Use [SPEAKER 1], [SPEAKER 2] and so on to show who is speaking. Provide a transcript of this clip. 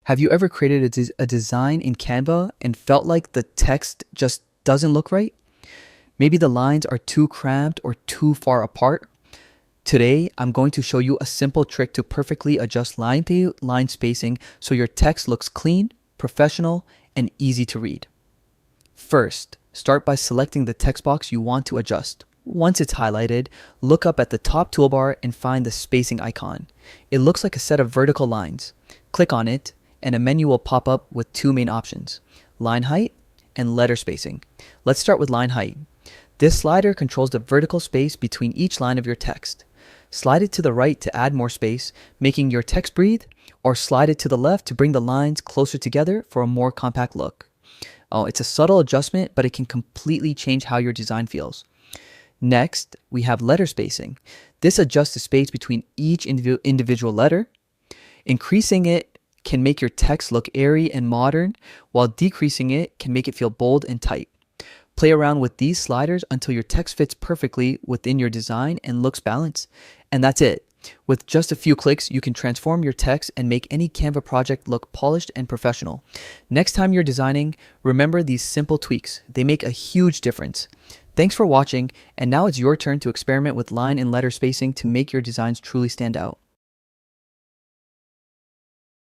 [SPEAKER 1] Have you ever created a design in Canva and felt like the text just doesn't look right? Maybe the lines are too cramped or too far apart. Today, I'm going to show you a simple trick to perfectly adjust line to line spacing so your text looks clean, professional, and easy to read. First, start by selecting the text box you want to adjust. Once it's highlighted, look up at the top toolbar and find the spacing icon. It looks like a set of vertical lines. Click on it, and a menu will pop up with two main options: line height and letter spacing. Let's start with line height. This slider controls the vertical space between each line of your text. Slide it to the right to add more space, making your text breathe, or slide it to the left to bring the lines closer together for a more compact look. Oh, it's a subtle adjustment, but it can completely change how your design feels. Next, we have letter spacing. This adjusts the space between each individual letter. Increasing it can make your text look airy and modern, while decreasing it can make it feel bold and tight. Play around with these sliders until your text fits perfectly within your design and looks balanced. And that's it. With just a few clicks, you can transform your text and make any Canva project look polished and professional. Next time you're designing, remember these simple tweaks. They make a huge difference. Thanks for watching, and now it's your turn to experiment with line and letter spacing to make your designs truly stand out.